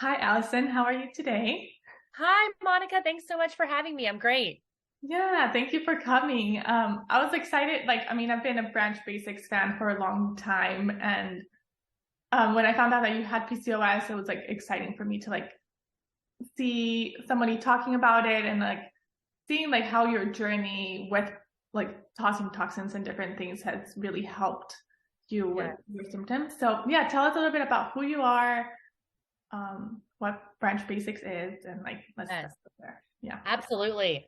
Hi, Allison. How are you today? Hi, Monica. Thanks so much for having me. I'm great. Yeah, thank you for coming. I was excited. I've been a Branch Basics fan for a long time, and when I found out that you had PCOS, it was like exciting for me to like see somebody talking about it and like seeing like how your journey with like tossing toxins and different things has really helped you with Yeah. your symptoms. So yeah, tell us a little bit about who you are, what Branch Basics is, and like let's start Yes, there. Yeah. absolutely.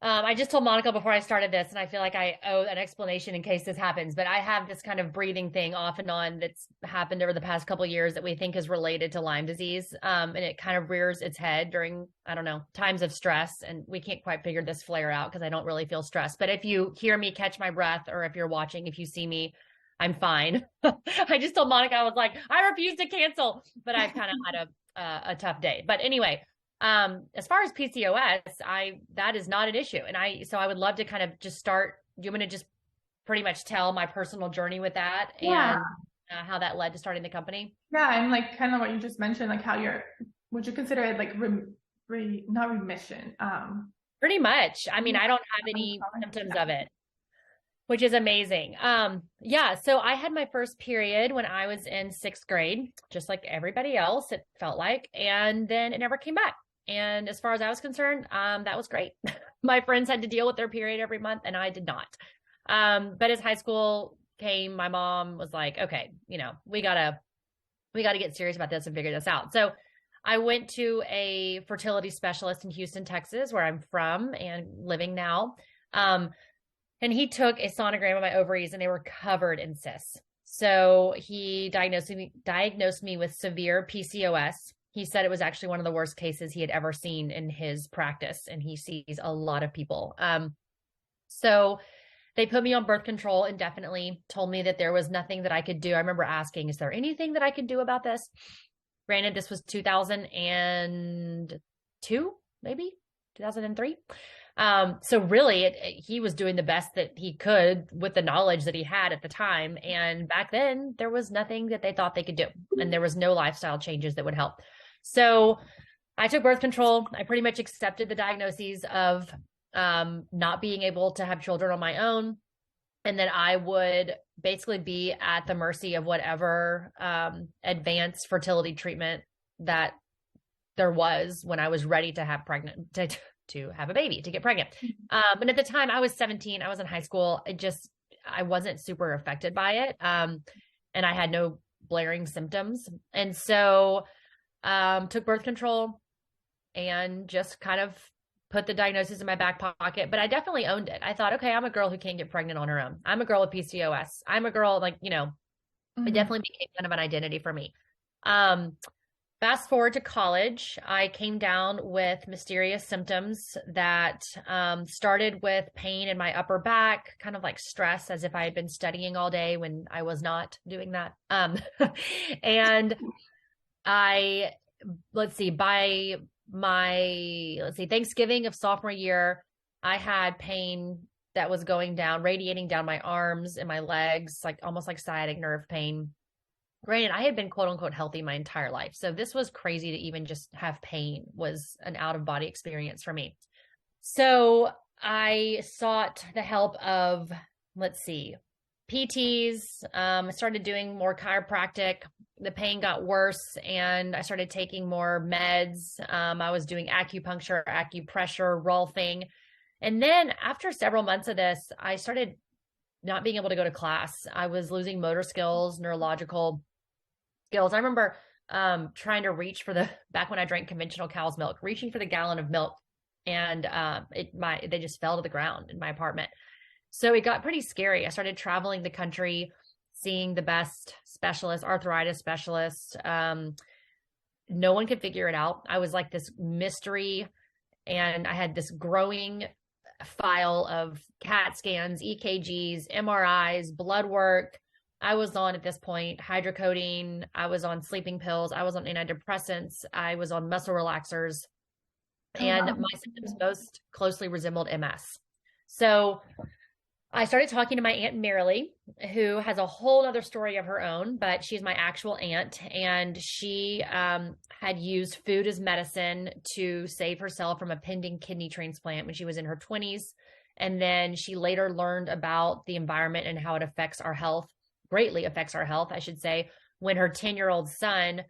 I just told Monica before I started this, and I feel like I owe an explanation in case this happens, but I have this kind of breathing thing off and on that's happened over the past couple of years that we think is related to Lyme disease. And it kind of rears its head during, I don't know, times of stress. And we can't quite figure this flare out because I don't really feel stressed. But if you hear me catch my breath, or if you're watching, if you see me, I'm fine. I just told Monica, I was like, I refuse to cancel, but I've kind of had a tough day. But anyway, as far as PCOS, that is not an issue. And I would love to kind of just start. Do you want me to just pretty much tell my personal journey with that Yeah. and how that led to starting the company? Yeah, and like kind of what you just mentioned, like how would you consider it like not remission? Pretty much. I mean, Yeah. I don't have any symptoms of it, which is amazing. Yeah, so I had my first period when I was in sixth grade, just like everybody else, it felt like, and then it never came back. And as far as I was concerned, that was great. My friends had to deal with their period every month, and I did not. But as high school came, my mom was like, okay, we gotta get serious about this and figure this out. So I went to a fertility specialist in Houston, Texas, where I'm from and living now. Um, and he took a sonogram of my ovaries and they were covered in cysts. So he diagnosed me with severe PCOS. He said it was actually one of the worst cases he had ever seen in his practice, and he sees a lot of people. So they put me on birth control indefinitely, told me that there was nothing that I could do. I remember asking, is there anything that I could do about this? Granted, this was 2002, maybe 2003. So really, he was doing the best that he could with the knowledge that he had at the time. And back then, there was nothing that they thought they could do, and there was no lifestyle changes that would help. So I took birth control. I pretty much accepted the diagnoses of not being able to have children on my own, and that I would basically be at the mercy of whatever advanced fertility treatment that there was when I was ready to have pregnant to have a baby, to get pregnant. And at the time I was 17, I was in high school. I wasn't super affected by it. And I had no blaring symptoms. And so took birth control and just kind of put the diagnosis in my back pocket, but I definitely owned it. I thought, okay, I'm a girl who can't get pregnant on her own. I'm a girl with PCOS. I'm a girl, like, it Mhm. definitely became kind of an identity for me. Um, Fast forward to college, I came down with mysterious symptoms that started with pain in my upper back, kind of like stress, as if I had been studying all day when I was not doing that. And I, let's see, by Thanksgiving of sophomore year, I had pain that was going down, radiating down my arms and my legs, like almost like sciatic nerve pain. Granted, I had been quote unquote healthy my entire life. So this was crazy to even just have pain, was an out of body experience for me. So I sought the help of, let's see, PTs. I started doing more chiropractic. The pain got worse and I started taking more meds. I was doing acupuncture, acupressure, rolfing. And then after several months of this, I started not being able to go to class. I was losing motor skills, neurological skills. I remember trying to reach for back when I drank conventional cow's milk, reaching for the gallon of milk, and they just fell to the ground in my apartment. So it got pretty scary. I started traveling the country, seeing the best specialists, arthritis specialists. No one could figure it out. I was like this mystery, and I had this growing file of CAT scans, EKGs, MRIs, blood work. I was on, at this point, hydrocodone. I was on sleeping pills. I was on antidepressants. I was on muscle relaxers, Oh, and wow. my symptoms most closely resembled MS. So I started talking to my Aunt Marilee, who has a whole other story of her own, but she's my actual aunt. And she had used food as medicine to save herself from a pending kidney transplant when she was in her 20s. And then she later learned about the environment and how it affects our health, greatly affects our health, I should say, when her 10-year-old son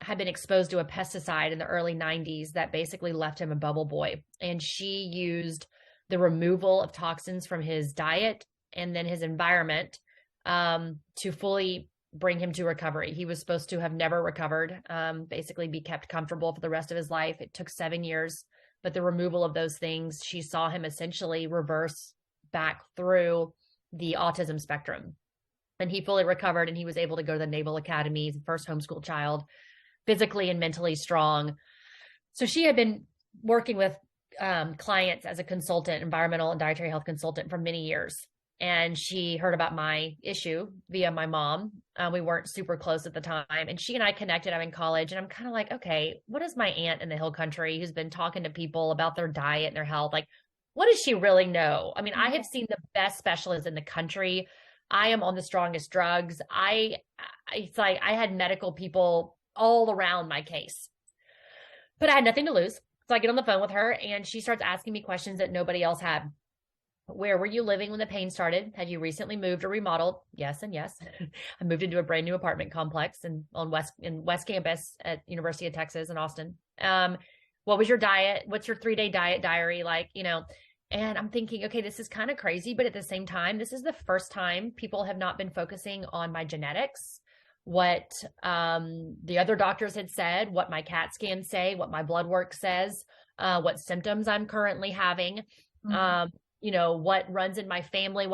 had been exposed to a pesticide in the early 90s that basically left him a bubble boy. And she used the removal of toxins from his diet and then his environment to fully bring him to recovery. He was supposed to have never recovered, basically be kept comfortable for the rest of his life. It took 7 years, but the removal of those things, she saw him essentially reverse back through the autism spectrum. And he fully recovered, and he was able to go to the Naval Academy, the first homeschool child, physically and mentally strong. So she had been working with clients as a consultant, environmental and dietary health consultant for many years. And she heard about my issue via my mom. We weren't super close at the time. And she and I connected. I'm in college, and I'm kind of like, okay, what is my aunt in the hill country who's been talking to people about their diet and their health? Like, what does she really know? I mean, I have seen the best specialists in the country. I am on the strongest drugs. It's like I had medical people all around my case, but I had nothing to lose. So I get on the phone with her, and she starts asking me questions that nobody else had. Where were you living when the pain started? Had you recently moved or remodeled? Yes and yes. I moved into a brand new apartment complex in West Campus at University of Texas in Austin. What was your diet? What's your 3-day diet diary like? And I'm thinking, okay, this is kind of crazy, but at the same time, this is the first time people have not been focusing on my genetics, what the other doctors had said, what my CAT scans say, what my blood work says, what symptoms I'm currently having, what runs in my family.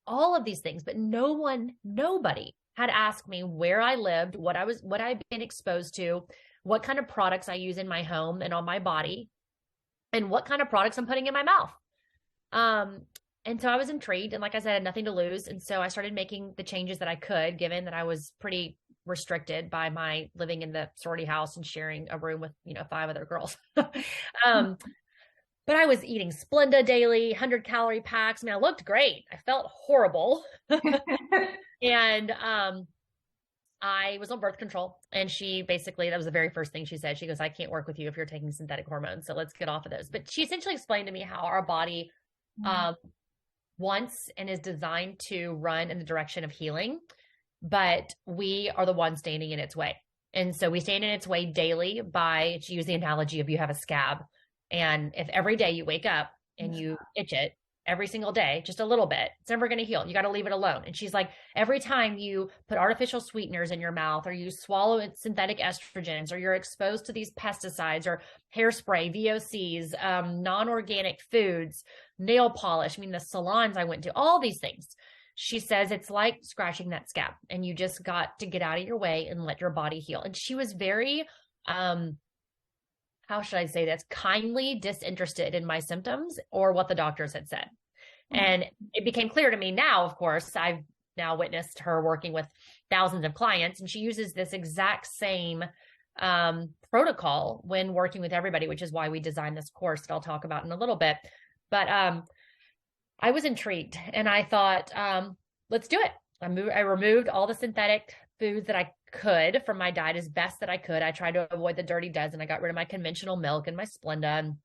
All of these things, but nobody had asked me where I lived, what I've been exposed to, what kind of products I use in my home and on my body, and what kind of products I'm putting in my mouth. And so I was intrigued, and like I said, I had nothing to lose. And so I started making the changes that I could, given that I was pretty restricted by my living in the sorority house and sharing a room with, 5 other girls. But I was eating Splenda daily, 100-calorie packs. I looked great. I felt horrible. And I was on birth control, and she basically, that was the very first thing she said. She goes, I can't work with you if you're taking synthetic hormones. So let's get off of those. But she essentially explained to me how our body wants and is designed to run in the direction of healing, but we are the ones standing in its way. And so we stand in its way daily by, she used the analogy of you have a scab. And if every day you wake up and you itch it every single day, just a little bit, it's never going to heal. You got to leave it alone. And she's like, every time you put artificial sweeteners in your mouth, or you swallow synthetic estrogens, or you're exposed to these pesticides or hairspray, VOCs, non-organic foods, nail polish, the salons I went to, all these things. She says it's like scratching that scab, and you just got to get out of your way and let your body heal. And she was very, how should I say this, kindly disinterested in my symptoms or what the doctors had said. And it became clear to me now, of course, I've now witnessed her working with thousands of clients, and she uses this exact same protocol when working with everybody, which is why we designed this course that I'll talk about in a little bit. But I was intrigued, and I thought, let's do it. I removed all the synthetic foods that I could from my diet as best that I could. I tried to avoid the dirty dozen. I got rid of my conventional milk and my Splenda and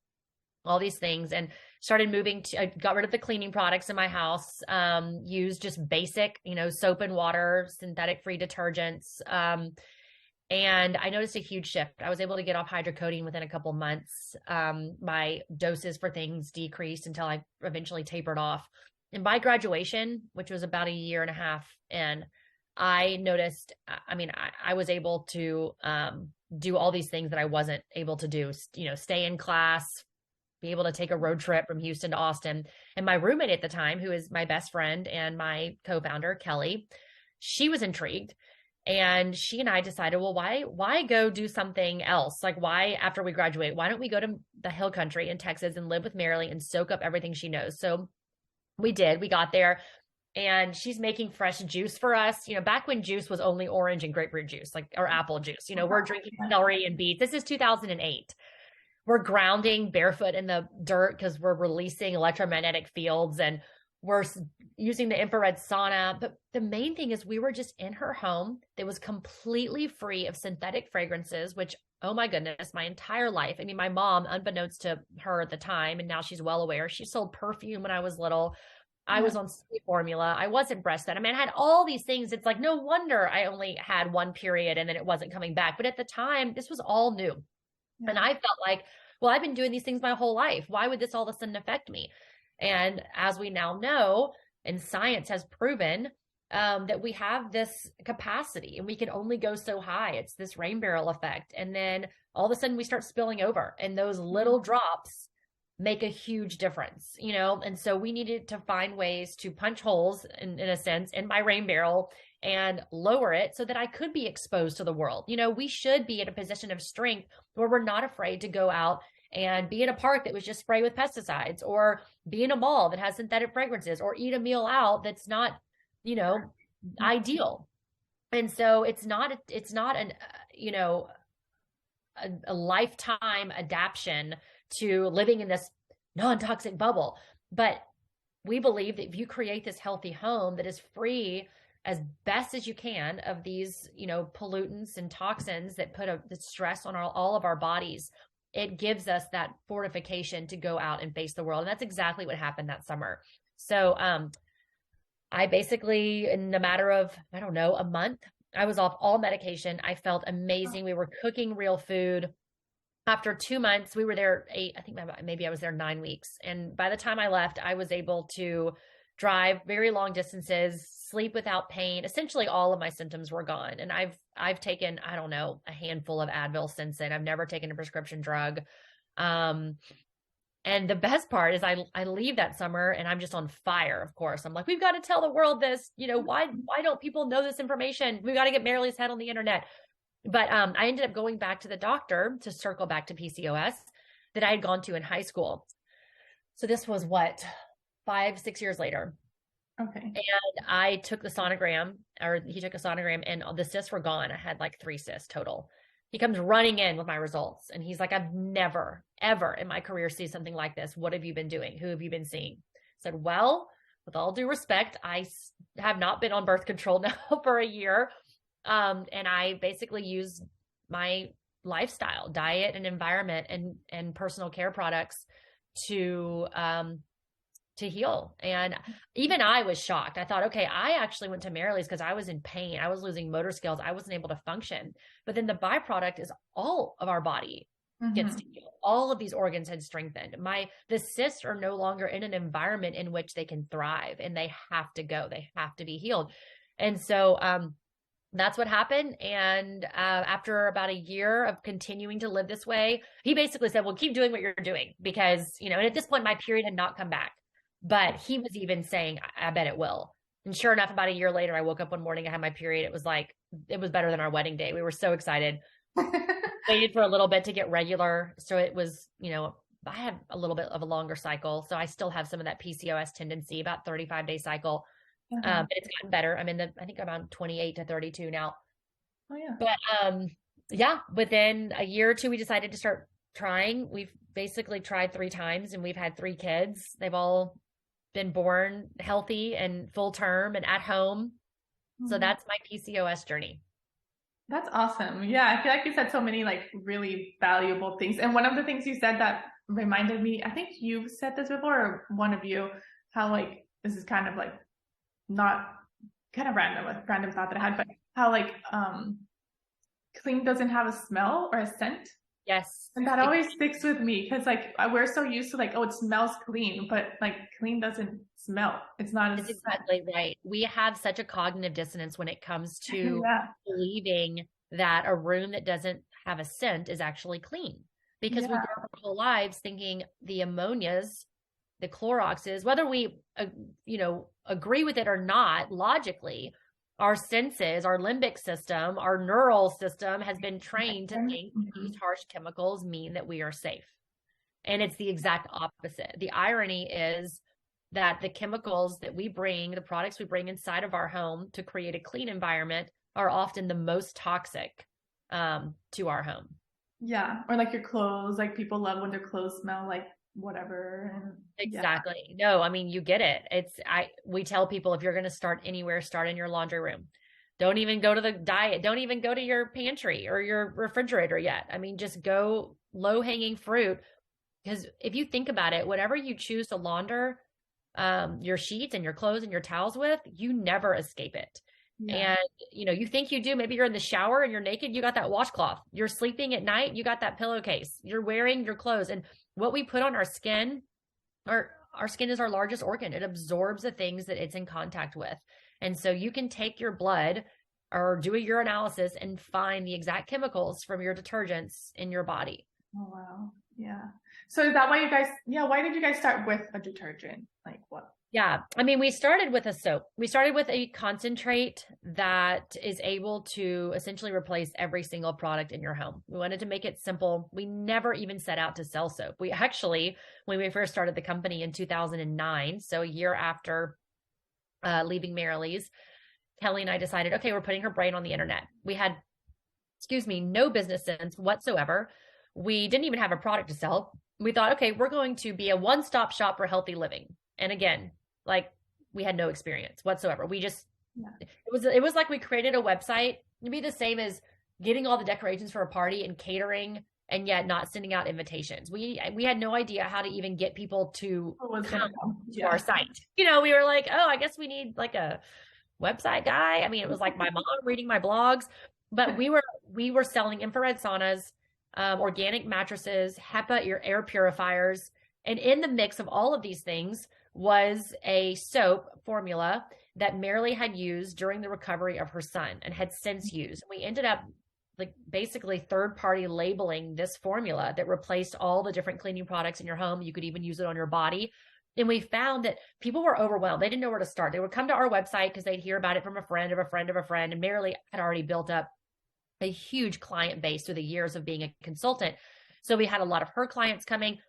all these things, and started I got rid of the cleaning products in my house, used just basic, soap and water, synthetic free detergents. And I noticed a huge shift. I was able to get off hydrocodone within a couple months. My doses for things decreased until I eventually tapered off. And by graduation, which was about 1.5 years in, I noticed, I was able to do all these things that I wasn't able to do, stay in class, be able to take a road trip from Houston to Austin. And my roommate at the time, who is my best friend and my co-founder, Kelly, she was intrigued. And she and I decided, well, why go do something else? Like, why, after we graduate, why don't we go to the hill country in Texas and live with Marilee and soak up everything she knows? So we did. We got there, and she's making fresh juice for us. Back when juice was only orange and grapefruit juice, or apple juice, we're drinking celery and beets. This is 2008. We're grounding barefoot in the dirt because we're releasing electromagnetic fields, and we're using the infrared sauna. But the main thing is we were just in her home that was completely free of synthetic fragrances, which, oh my goodness, my entire life. I mean, my mom, unbeknownst to her at the time, and now she's well aware, she sold perfume when I was little. I was on sweet formula. I wasn't breastfed. I mean, I had all these things. It's like, no wonder I only had one period and then it wasn't coming back. But at the time, this was all new. Yeah. And I felt like, well, I've been doing these things my whole life. Why would this all of a sudden affect me? And as we now know, and science has proven that we have this capacity and we can only go so high. It's this rain barrel effect. And then all of a sudden we start spilling over, and those little drops make a huge difference, you know? And so we needed to find ways to punch holes in a sense in my rain barrel and lower it so that I could be exposed to the world. You know, we should be in a position of strength where we're not afraid to go out and be in a park that was just sprayed with pesticides, or be in a mall that has synthetic fragrances, or eat a meal out that's not, you know, ideal. And so it's not an, you know, a lifetime adaptation to living in this non-toxic bubble. But we believe that if you create this healthy home that is free as best as you can of these, you know, pollutants and toxins that put the stress on all of our bodies, it gives us that fortification to go out and face the world. And that's exactly what happened that summer. So I basically, in a matter of, I don't know, a month, I was off all medication. I felt amazing. We were cooking real food. After 2 months, we were there I think maybe I was there 9 weeks. And by the time I left, I was able to drive very long distances, sleep without pain. Essentially all of my symptoms were gone. And I've taken, I don't know, a handful of Advil since then. I've never taken a prescription drug. And the best part is I leave that summer and I'm just on fire, of course. I'm like, we've got to tell the world this, you know, why don't people know this information? We've got to get Marilee's head on the internet. But I ended up going back to the doctor to circle back to PCOS that I had gone to in high school. So this was 5-6 years later. Okay. And I took the sonogram, or he took a sonogram, and the cysts were gone. I had like 3 cysts total. He comes running in with my results and he's like, I've never, ever in my career seen something like this. What have you been doing? Who have you been seeing? I said, well, with all due respect, I have not been on birth control now for a year. And I basically use my lifestyle, diet and environment and personal care products to heal. And even I was shocked. I thought, okay, I actually went to Marilee's because I was in pain. I was losing motor skills. I wasn't able to function. But then the byproduct is all of our body gets to heal. All of these organs had strengthened. The cysts are no longer in an environment in which they can thrive, and they have to go. They have to be healed. And so, that's what happened. And after about a year of continuing to live this way, he basically said, well, keep doing what you're doing because, you know, and at this point, my period had not come back. But he was even saying, I bet it will. And sure enough, about a year later, I woke up one morning, I had my period. It was better than our wedding day. We were so excited. Waited for a little bit to get regular. So it was, you know, I have a little bit of a longer cycle. So I still have some of that PCOS tendency, about 35-day cycle. But it's gotten better. I'm I think I'm on 28 to 32 now. Oh yeah. But yeah, within a year or two, we decided to start trying. We've basically tried 3 times and we've had 3 kids. They've all been born healthy and full term and at home. So that's my PCOS journey. That's awesome. Yeah. I feel like you said so many like really valuable things. And one of the things you said that reminded me, I think you've said this before, or one of you, how like, this is kind of like not kind of random thought that I had, but how like, clean doesn't have a smell or a scent. Yes. And that always sticks with me because like we're so used to like, oh, it smells clean, but like clean doesn't smell. It's not as exactly right. We have such a cognitive dissonance when it comes to believing that a room that doesn't have a scent is actually clean, because we grew up our whole lives thinking the ammonias, the Cloroxes, whether we, agree with it or not, logically, our senses, our limbic system, our neural system has been trained to think these harsh chemicals mean that we are safe. And it's the exact opposite. The irony is that the chemicals that we bring, the products we bring inside of our home to create a clean environment, are often the most toxic to our home. Yeah. Or like your clothes, like people love when their clothes smell like whatever. And yeah. Exactly. No, I mean, you get it. We tell people if you're going to start anywhere, start in your laundry room. Don't even go to the diet. Don't even go to your pantry or your refrigerator yet. I mean, just go low hanging fruit. Because if you think about it, whatever you choose to launder your sheets and your clothes and your towels with, you never escape it. Yeah. And you think you do. Maybe you're in the shower and you're naked, you got that washcloth. You're sleeping at night, you got that pillowcase. You're wearing your clothes. And what we put on our skin, our skin is our largest organ. It absorbs the things that it's in contact with. And so you can take your blood or do a urinalysis and find the exact chemicals from your detergents in your body. Oh, wow. Yeah. So is that why why did you guys start with a detergent? Like what? Yeah. I mean, we started with a soap. We started with a concentrate that is able to essentially replace every single product in your home. We wanted to make it simple. We never even set out to sell soap. We actually, when we first started the company in 2009, so a year after leaving Marilee's, Kelly and I decided, okay, we're putting her brain on the internet. We had, no business sense whatsoever. We didn't even have a product to sell. We thought, okay, we're going to be a one-stop shop for healthy living. And again, like we had no experience whatsoever. We just, it was like we created a website. It'd be the same as getting all the decorations for a party and catering and yet not sending out invitations. We had no idea how to even get people to come to our site. We were like, oh, I guess we need like a website guy. I mean, it was like my mom reading my blogs, but we were selling infrared saunas, organic mattresses, HEPA air purifiers. And in the mix of all of these things was a soap formula that Marilee had used during the recovery of her son and had since used. We ended up like basically third-party labeling this formula that replaced all the different cleaning products in your home. You could even use it on your body. And we found that people were overwhelmed. They didn't know where to start. They would come to our website because they'd hear about it from a friend of a friend of a friend. And Marilee had already built up a huge client base through the years of being a consultant. So we had a lot of her clients coming.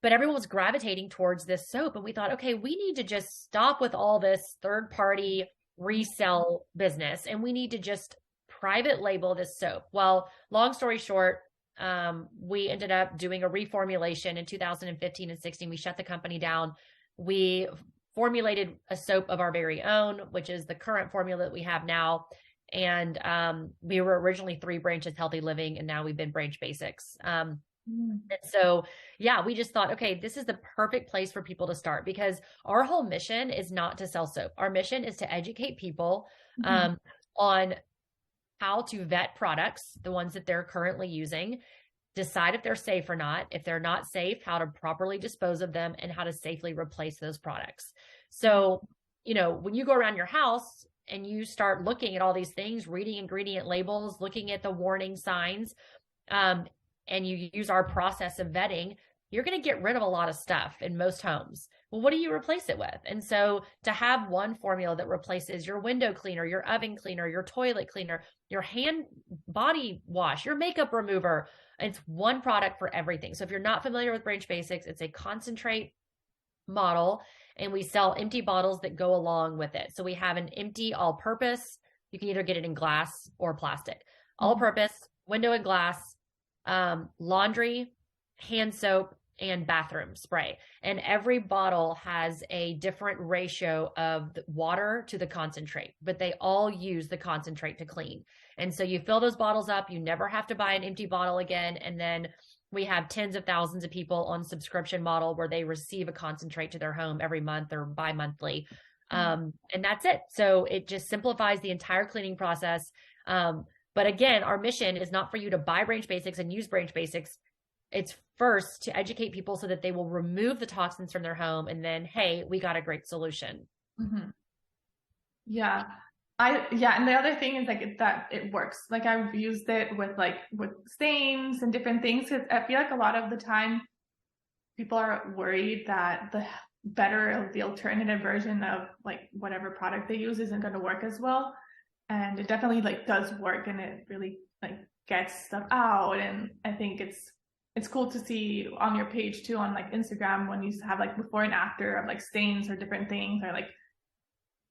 But everyone was gravitating towards this soap. And we thought, okay, we need to just stop with all this third-party resell business. And we need to just private label this soap. Well, long story short, we ended up doing a reformulation in 2015 and 16. We shut the company down. We formulated a soap of our very own, which is the current formula that we have now. And we were originally 3 branches, Healthy Living, and now we've been Branch Basics. And so, yeah, we just thought, okay, this is the perfect place for people to start because our whole mission is not to sell soap. Our mission is to educate people on how to vet products, the ones that they're currently using, decide if they're safe or not. If they're not safe, how to properly dispose of them and how to safely replace those products. So, when you go around your house and you start looking at all these things, reading ingredient labels, looking at the warning signs, and you use our process of vetting, you're going to get rid of a lot of stuff in most homes. Well, what do you replace it with? And so to have one formula that replaces your window cleaner, your oven cleaner, your toilet cleaner, your hand body wash, your makeup remover, it's one product for everything. So if you're not familiar with Branch Basics, it's a concentrate model and we sell empty bottles that go along with it. So we have an empty all-purpose. You can either get it in glass or plastic. All-purpose, window and glass, laundry, hand soap, and bathroom spray. And every bottle has a different ratio of the water to the concentrate, but they all use the concentrate to clean. And so you fill those bottles up, you never have to buy an empty bottle again. And then we have tens of thousands of people on subscription model where they receive a concentrate to their home every month or bi-monthly. And that's it. So it just simplifies the entire cleaning process. But again, our mission is not for you to buy Branch Basics and use Branch Basics. It's first to educate people so that they will remove the toxins from their home. And then, hey, we got a great solution. Yeah. And the other thing is like that it works. Like I've used it with stains and different things. I feel like a lot of the time people are worried that the alternative version of like whatever product they use isn't going to work as well. And it definitely like does work and it really like gets stuff out. And I think it's cool to see on your page too, on like Instagram, when you have like before and after of like stains or different things or like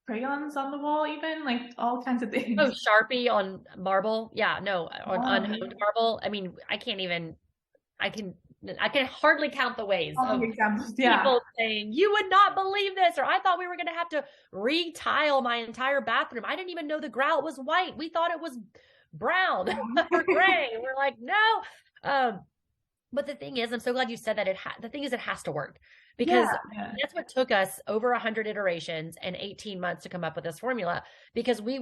crayons on the wall, even like all kinds of things. Oh, Sharpie on marble. Yeah, no, on unhoned marble. I mean, I can hardly count the ways All of the examples. Yeah. people saying, you would not believe this, or I thought we were going to have to re-tile my entire bathroom. I didn't even know the grout was white. We thought it was brown or gray. We're like, no. But the thing is, I'm so glad you said that the thing is, it has to work, because that's what took us over 100 iterations and 18 months to come up with this formula, because we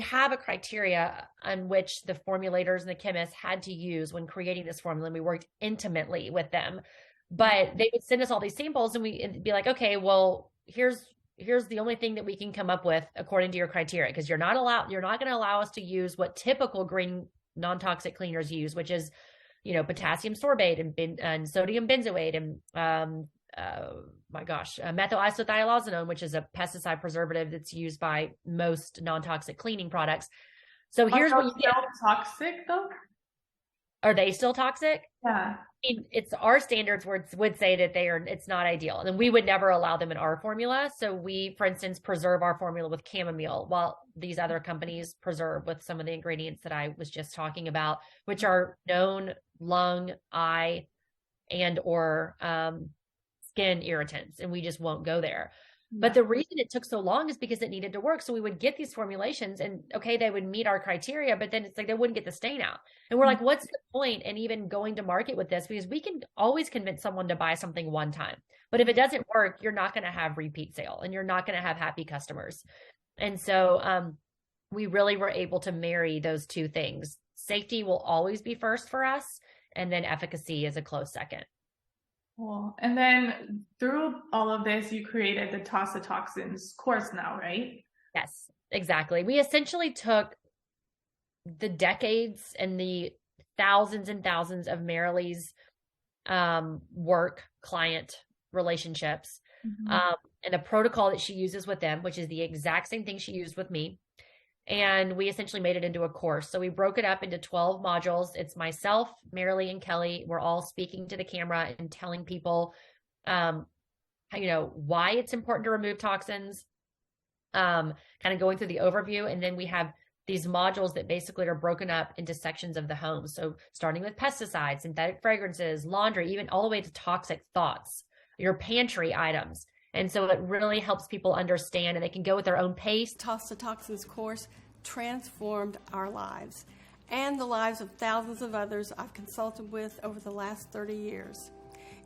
have a criteria on which the formulators and the chemists had to use when creating this formula. And we worked intimately with them, but they would send us all these samples and we'd be like, okay, well, here's the only thing that we can come up with according to your criteria. Cause you're not going to allow us to use what typical green non-toxic cleaners use, which is, potassium sorbate and sodium benzoate and, methyl isothiazolone, which is a pesticide preservative that's used by most non-toxic cleaning products. So here's what you get. Are they still toxic though? Are they still toxic? Yeah. It's our standards would say that it's not ideal. And we would never allow them in our formula. So we, for instance, preserve our formula with chamomile, while these other companies preserve with some of the ingredients that I was just talking about, which are known lung, eye, and or skin irritants, and we just won't go there. But the reason it took so long is because it needed to work. So we would get these formulations and okay, they would meet our criteria, but then it's like they wouldn't get the stain out. And we're like, what's the point in even going to market with this? Because we can always convince someone to buy something one time. But if it doesn't work, you're not going to have repeat sale and you're not going to have happy customers. And so we really were able to marry those two things. Safety will always be first for us, and then efficacy is a close second. Cool. And then through all of this, you created the Toss the Toxins course now, right? Yes, exactly. We essentially took the decades and the thousands and thousands of Marilee's work, client relationships, and a protocol that she uses with them, which is the exact same thing she used with me. And we essentially made it into a course. So we broke it up into 12 modules. It's myself, Marilee, and Kelly. We're all speaking to the camera and telling people, why it's important to remove toxins, kind of going through the overview. And then we have these modules that basically are broken up into sections of the home. So starting with pesticides, synthetic fragrances, laundry, even all the way to toxic thoughts, your pantry items. And so it really helps people understand, and they can go at their own pace. Toss the Toxins course transformed our lives and the lives of thousands of others I've consulted with over the last 30 years.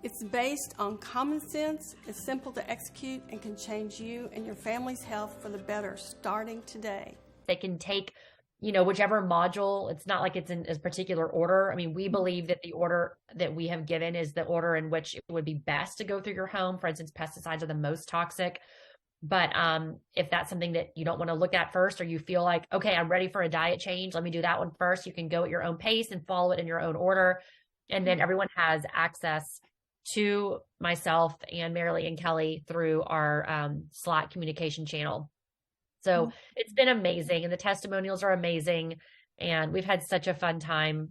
It's based on common sense, it's simple to execute, and can change you and your family's health for the better starting today. They can take, whichever module. It's not like it's in a particular order. I mean, we believe that the order that we have given is the order in which it would be best to go through your home. For instance, pesticides are the most toxic. But if that's something that you don't want to look at first, or you feel like, okay, I'm ready for a diet change, let me do that one first. You can go at your own pace and follow it in your own order. And then everyone has access to myself and Marilee and Kelly through our Slack communication channel. So it's been amazing, and the testimonials are amazing. And we've had such a fun time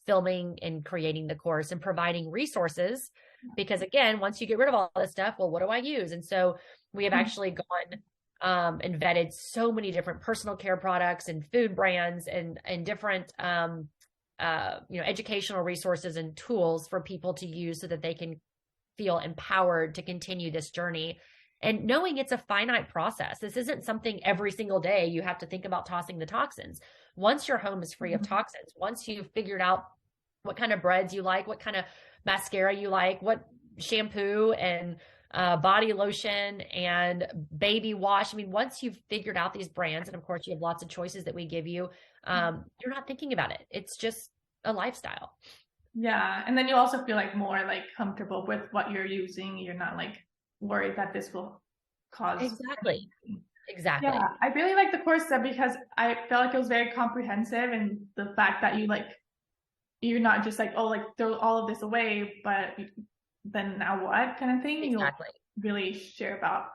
filming and creating the course and providing resources, because again, once you get rid of all this stuff, well, what do I use? And so we have actually gone and vetted so many different personal care products and food brands and different, educational resources and tools for people to use so that they can feel empowered to continue this journey. And knowing it's a finite process. This isn't something every single day you have to think about tossing the toxins. Once your home is free of toxins, once you've figured out what kind of breads you like, what kind of mascara you like, what shampoo and body lotion and baby wash. I mean, once you've figured out these brands, and of course you have lots of choices that we give you, you're not thinking about it. It's just a lifestyle. Yeah. And then you also feel like more like comfortable with what you're using. You're not like worried that this will cause exactly. Yeah, I really like the course because I felt like it was very comprehensive, and the fact that you're not just like, oh, like throw all of this away, but then now what kind of thing. Exactly. You'll really share about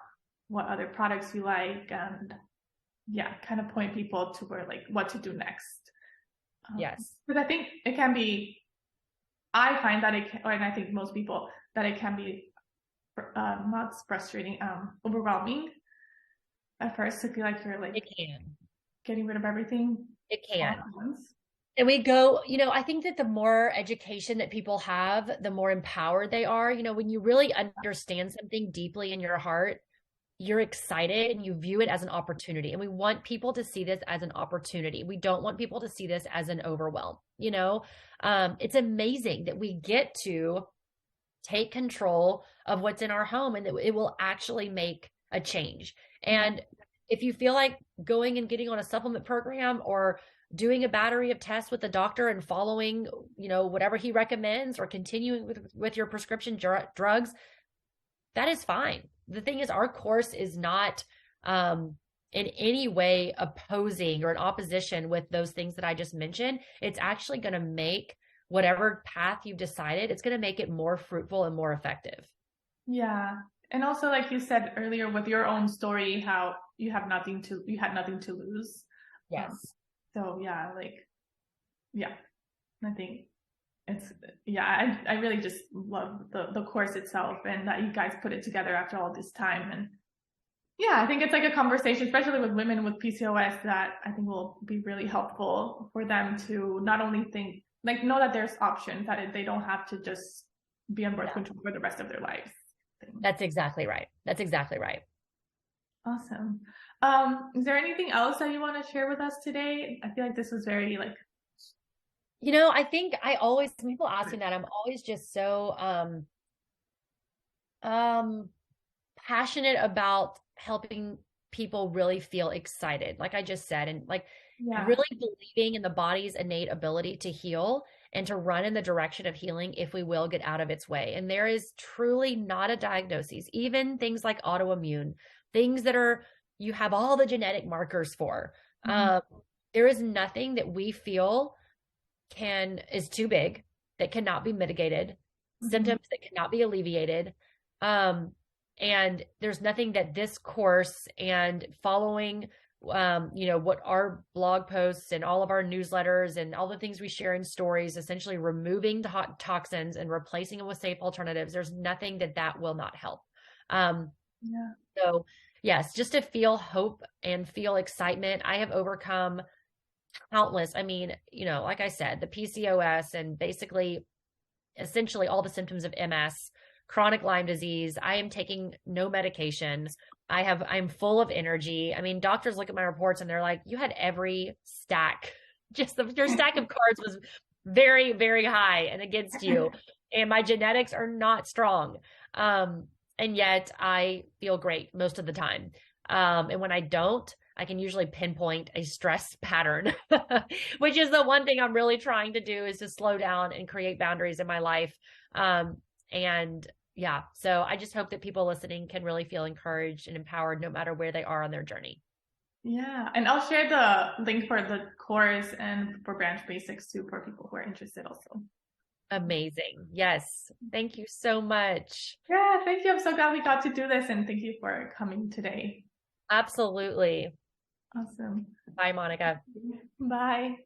what other products you like, and kind of point people to where like what to do next. Yes, because I think it can be. I find that and I think most people, that it can be not frustrating, overwhelming at first to feel like you're like it can getting rid of everything. It can. And we go, I think that the more education that people have, the more empowered they are. When you really understand something deeply in your heart, you're excited and you view it as an opportunity. And we want people to see this as an opportunity. We don't want people to see this as an overwhelm. It's amazing that we get to take control of what's in our home and that it will actually make a change. And if you feel like going and getting on a supplement program or doing a battery of tests with the doctor and following, whatever he recommends or continuing with your prescription drugs, that is fine. The thing is, our course is not in any way opposing or in opposition with those things that I just mentioned. It's actually going to make whatever path you've decided, it's going to make it more fruitful and more effective. Yeah. And also, like you said earlier, with your own story, how you had nothing to lose. Yes. So yeah, I think I really just love the course itself and that you guys put it together after all this time. And yeah, I think it's like a conversation, especially with women with PCOS, that I think will be really helpful for them to not only know that there's options, that they don't have to just be on birth control for the rest of their lives. That's exactly right. Awesome. Is there anything else that you want to share with us today? I feel like this was very I think people ask me that, I'm always just so passionate about helping people really feel excited, like I just said, and really believing in the body's innate ability to heal and to run in the direction of healing if we will get out of its way. And there is truly not a diagnosis, even things like autoimmune, things that you have all the genetic markers for. There is nothing that we feel is too big, that cannot be mitigated, symptoms that cannot be alleviated. And there's nothing that this course and following, what our blog posts and all of our newsletters and all the things we share in stories, essentially removing the hot toxins and replacing them with safe alternatives. There's nothing that will not help. So yes, just to feel hope and feel excitement. I have overcome countless, like I said, the PCOS and essentially all the symptoms of MS, chronic Lyme disease. I am taking no medication. I'm full of energy. Doctors look at my reports and they're like, you had every stack. Your stack of cards was very, very high and against you. And my genetics are not strong. And yet I feel great most of the time. And when I don't, I can usually pinpoint a stress pattern, which is the one thing I'm really trying to do, is to slow down and create boundaries in my life. So I just hope that people listening can really feel encouraged and empowered no matter where they are on their journey. Yeah. And I'll share the link for the course and for Branch Basics too, for people who are interested also. Amazing. Yes. Thank you so much. Yeah, thank you. I'm so glad we got to do this, and thank you for coming today. Absolutely. Awesome. Bye, Monica. Bye.